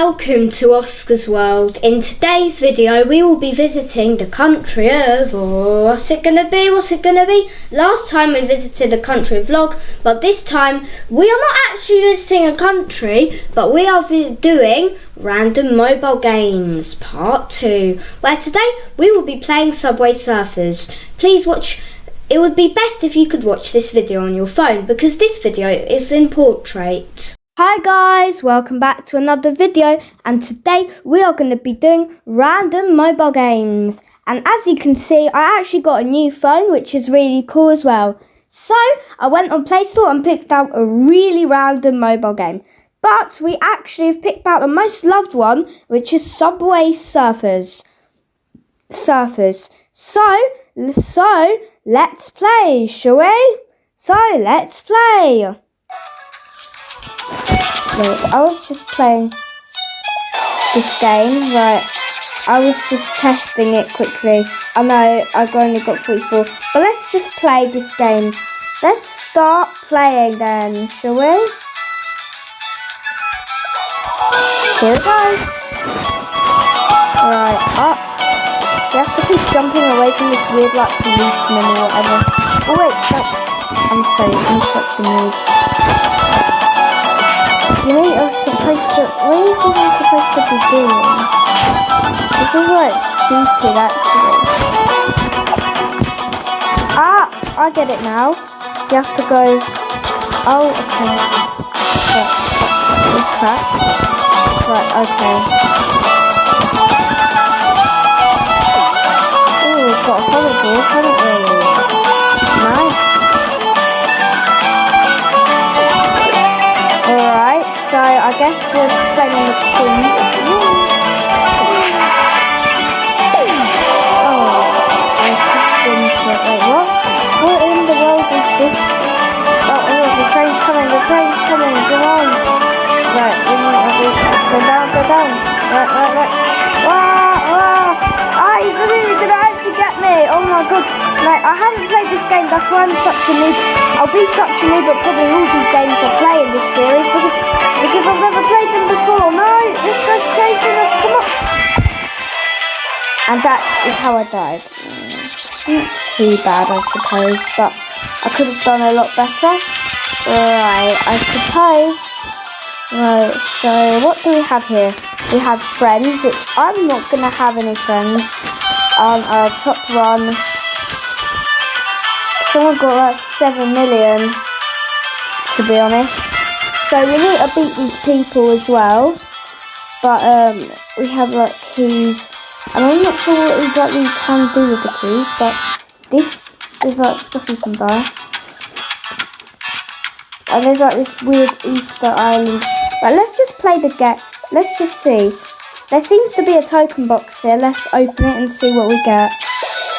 welcome to Oscar's World. In today's video we will be visiting the country of, what's it gonna be? Last time we visited a country vlog, but this time we are not actually visiting a country, but we are doing Random Mobile Games Part 2, where today we will be playing Subway Surfers. Please watch. It would be best if you could watch this video on your phone because this video is in portrait. Hi guys, welcome back to another video, and today we are going to be doing Random Mobile Games. And as you can see, I actually got a new phone, which is really cool as well. So I went on Play Store and picked out a really random mobile game. But we actually have picked out the most loved one, which is Subway Surfers. So let's play, shall we? So let's play. Wait, I was just playing this game, right? I was just testing it quickly. I know I've only got 44, but let's just play this game. Let's start playing then, shall we? Here we go. Right, up. You have to keep jumping away from this weird, like, policeman or whatever. Oh wait, no. I'm such a noob. You know you're supposed to... What is this I'm supposed to be doing? This is like stupid actually. Ah! I get it now. You have to go... Oh, okay. Right, okay. Oh, we've got a horrible, haven't we? Nice. Alright, so I guess we're playing the queen. Oh, I pushed into it. Wait, what? What in the world is this? Oh, the train's coming, come on. Right, we need to go down. Right. Wow. Ah, he's really gonna actually get me. Oh my god. Like, I haven't played this game, that's why I'm such a noob. I'll be such a noob at probably all these games I play in this series because I've never played them before. No, this guy's chasing us, come on. And that is how I died. Not too bad, I suppose, but I could have done a lot better. Right, I suppose. Right, so what do we have here? We have friends, which I'm not going to have any friends. On our top one, someone got like 7 million, to be honest. So we need to beat these people as well. But we have like keys. And I'm not sure what exactly you can do with the keys, but this is like stuff you can buy. And there's like this weird Easter Island. Right, let's just play the game. Let's just see. There seems to be a token box here. Let's open it and see what we get.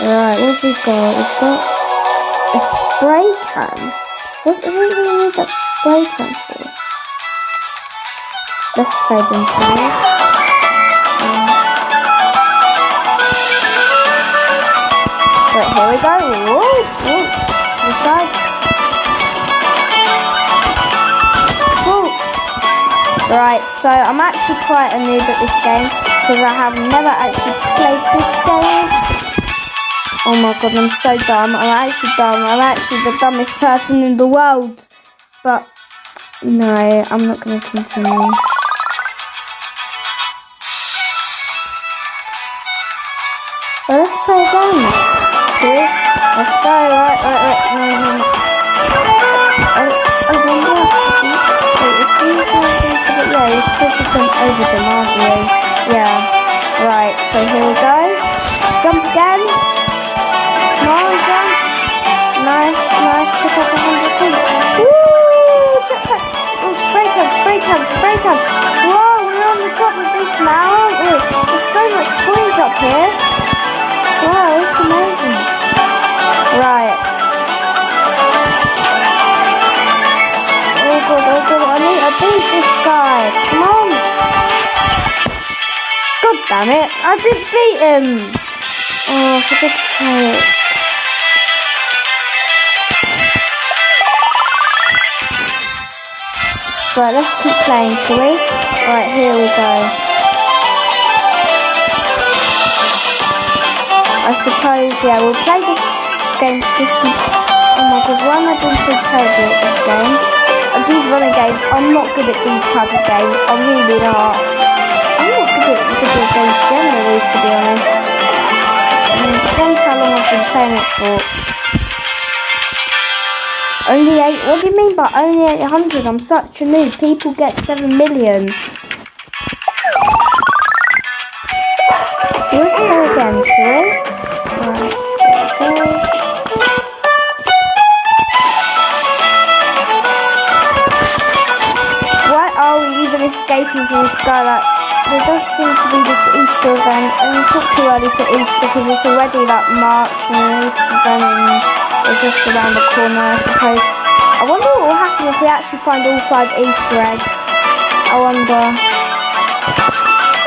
Right, what have we got? We've got a spray can. What do we need that spray can for? Let's play them, shall we? Right, here we go. Whoa. This side. Right, so I'm actually quite a noob at this game because I have never actually played this game. Oh my god, I'm so dumb. I'm actually dumb. I'm actually the dumbest person in the world. But no, I'm not going to continue. Well, let's play again. Okay, let's go. Right. Yeah, you're supposed to jump over them, aren't you? Yeah. Right, so here we go. Jump again. Come on, jump. Nice. Pick up 100 feet. Woo! Jetpack. Oh, spray can. Whoa, we're on the top of this now, aren't we? There's so much coins up here. Wow, it's amazing. Right. Oh god, I need to beat this guy. Come on. God damn it, I did beat him. Oh, for God's sake. Right, let's keep playing, shall we? Right, here we go. I suppose, yeah, we'll play this game 50. Oh my god, why am I doing so terribly at this game? These running games, I'm not good at these type of games. I'm really not. I'm not good at video games generally, to be honest. It depends how long I've been playing it for. Only 8? What do you mean by only 800? I'm such a noob. People get 7 million. Let's go again, shall we? Right, okay. Why are we even escaping from the sky? Like, there does seem to be this Easter event, and it's not too early for Easter because it's already like March and Easter's only just around the corner, I suppose. I wonder what will happen if we actually find all 5 Easter eggs. I wonder.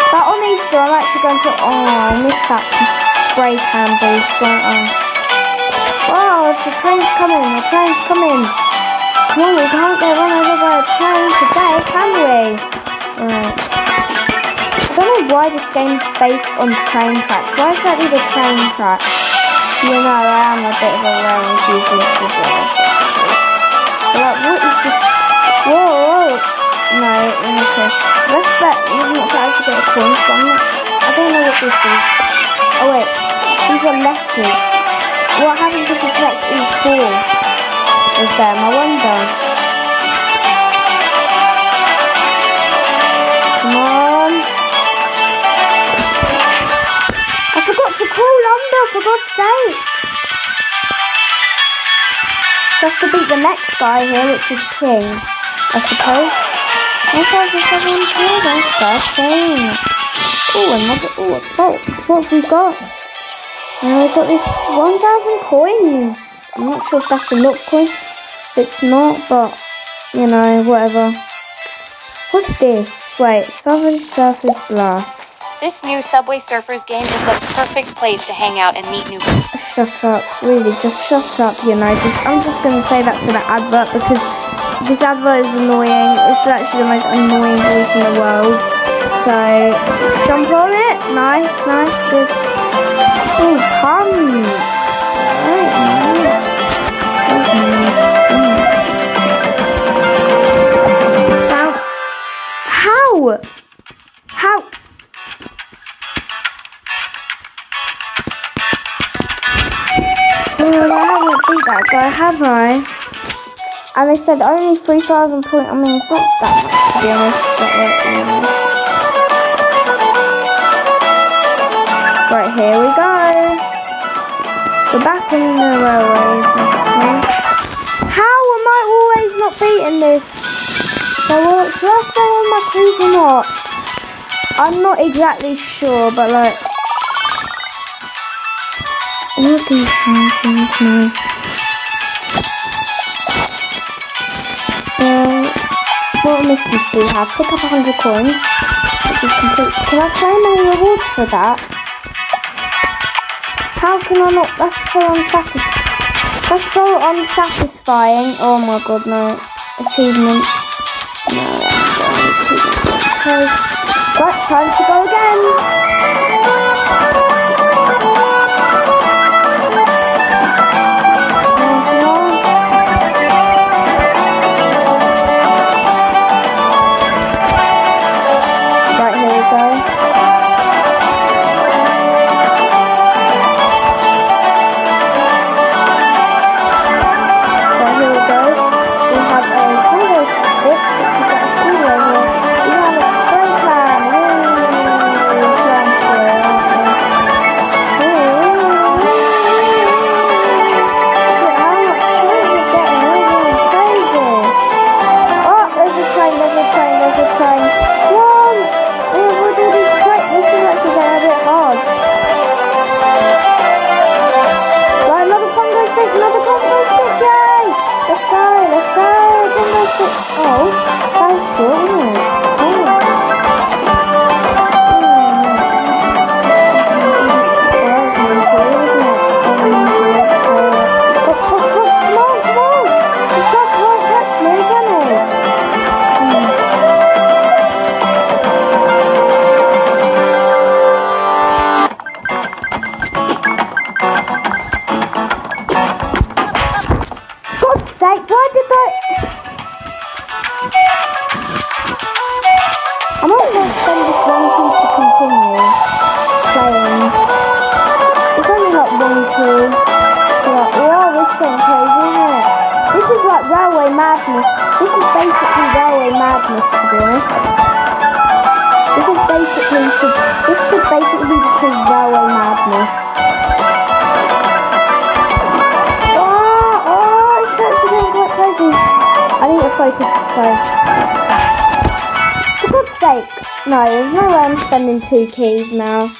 But on Easter, I'm actually going to. Oh, I missed that spray can boost, won't I? Oh, the train's coming. The train's coming. Come on, we can't get run over by a train today, can we? Right. I don't know why this game's based on train tracks. Why exactly the train tracks? You know, I am a bit of a rail enthusiast as well, so I suppose. But like, what is this? Whoa! No, okay. Let's bet this is not to actually get the coins, but I don't know what this is. Oh wait, these are letters. What happens if we collect all 4 of them? I wonder. Come on. I forgot to crawl under, for God's sake. We have to beat the next guy here, which is King, I suppose. 1,700, that's 13. Oh, another, oh, a box. What have we got? We've got this 1,000 coins. I'm not sure if that's a lot of coins. If it's not, but, you know, whatever. What's this? Wait, Southern Surfers Blast. This new Subway Surfers game is the perfect place to hang out and meet new people. Shut up, really, just shut up, you know. I'm just going to say that to the advert because this advert is annoying. It's actually the most annoying voice in the world. So, jump on it. Nice, nice, good. Oh, hum. Right, nice. That's nice. How? How? Well, I haven't beat that guy, have I? And they said only 3,000 points. I mean, it's not that much, to be honest. But right, here we go. We're back in the railways. How am I always not beating this? So, well, should I stay on my keys or not? I'm not exactly sure, but like, what are these things now? What missions do we have? Pick up 100 coins. Which is complete. Can I claim any rewards for that? How can I not? That's so unsatisfying. That's so unsatisfying. Oh my god, no. Achievements. No, that's achievements. Okay. Right, time to go again. spend this one key to continue playing. It's only like one key. So like, wow, this is getting crazy, isn't it? This is like railway madness. This is basically railway madness, to be honest. This should basically be called railway madness. Oh, it's actually getting quite crazy. I need to focus, so. For God's sake. No, there's no way I'm spending 2 keys now.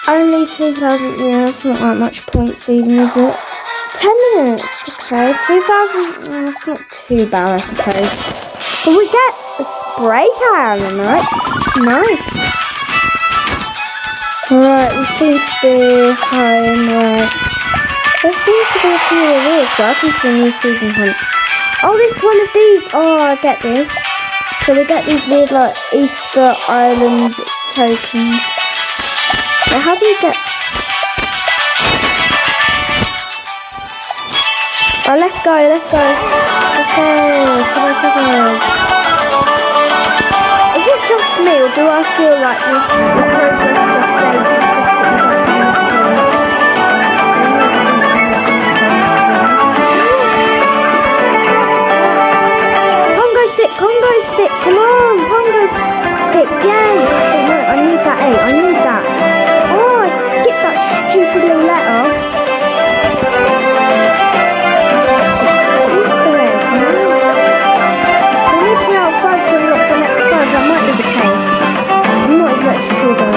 Only 3,000, yeah, that's not that much points even, is it? 10 minutes, okay, 2,000, that's not too bad, I suppose. But we get a spray can, right? Nice. Right, we seem to be home, right. There seems to be a few rewards. Welcome to the new season hunt. Oh, this one of these. Oh, I get this. So we get these weird, like, Easter Island tokens. Now, how do you get... Oh, let's go. Let's go. Is it just me, or do I feel like the progress just saves? Congo stick, come on, Congo stick, yay! Oh no, I need that 8, I need that. Oh, I skipped that stupid little letter. Easter egg, nice. So we need to be outside to unlock the next buzz, that might be the case. I'm not exactly sure though.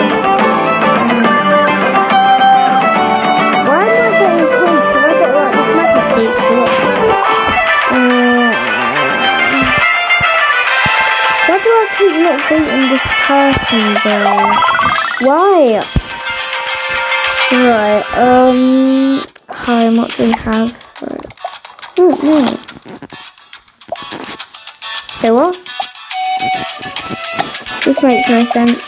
Why am I getting points? Have I got like this magnet boost or what? Why do I keep not beating this person though? Why? Right, home, what do we have? Right. Oh, no. Say what? This makes no sense.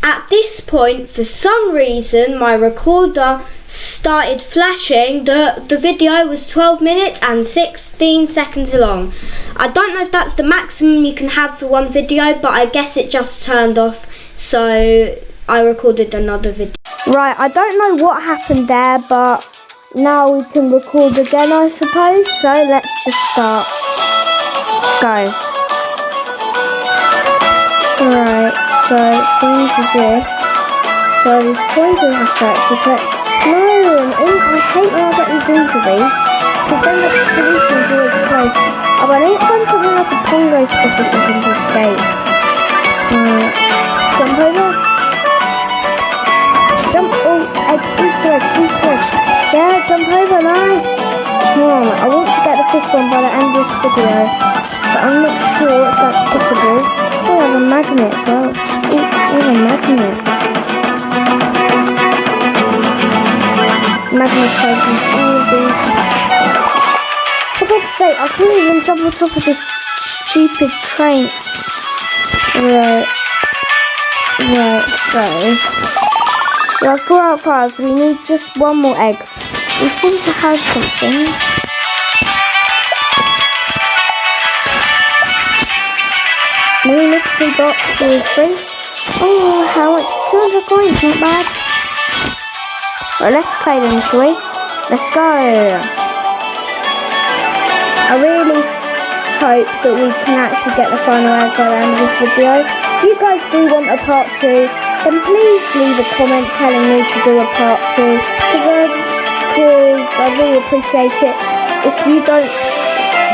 At this point, for some reason, my recorder started flashing. The video was 12 minutes and 16 seconds long. I don't know if that's the maximum you can have for one video, but I guess it just turned off, so I recorded another video. Right, I don't know what happened there, but now we can record again, I suppose. So let's just start. Go. Right, so it seems as if these coins we have to actually collect. No, I hate when I get these injuries, because then the policeman's always close. Oh, but I need to find something like a Congo stick or something to escape. Jump over. Jump, oh, egg, Easter egg. Yeah, jump over, nice. Come on, I want to get the 5th one by the end of this video, but I'm not sure if that's possible. Oh, I have a magnet as well. Oh, I have a magnet. Magnetizes all of these. For God's sake, I couldn't even jump on top of this stupid train. Right, so. We have 4 out of 5. We need just one more egg. We seem to have something. Mini mystery box is free. Oh, how much? 200 coins, not bad. Right, let's play them, shall we? Let's go. I really hope that we can actually get the final egg by the end of this video. If you guys do want a part 2, then please leave a comment telling me to do a part 2, because I really appreciate it. If you don't,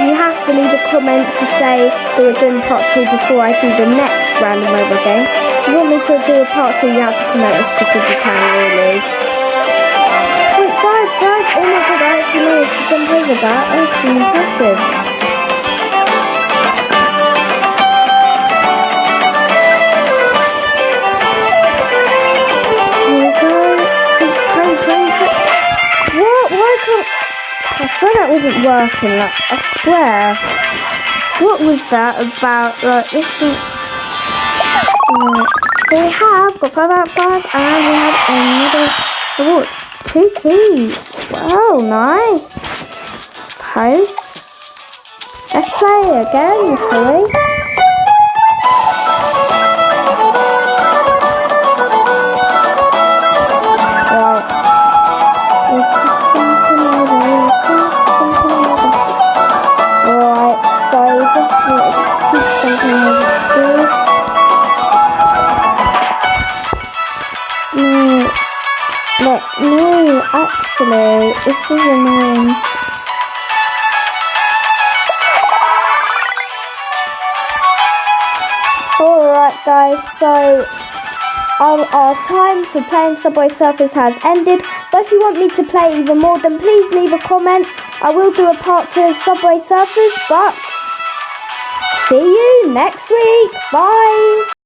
you have to leave a comment to say that we're doing part 2 before I do the next random mobile game. If you want me to do a part 2, you have to comment as quick as you can, really. Wait, 5, oh my god, I actually managed to jump over that. That's so impressive. What? Why can't... I swear that wasn't working, like, I swear. What was that about, like, this thing? So we have got 5 out of 5, and we have another reward. 2 keys. Wow, nice. house. Let's play again, shall we? No, actually, this is annoying. Alright guys, so our time for playing Subway Surfers has ended, but if you want me to play even more, then please leave a comment. I will do a part 2 of Subway Surfers, but see you next week. Bye!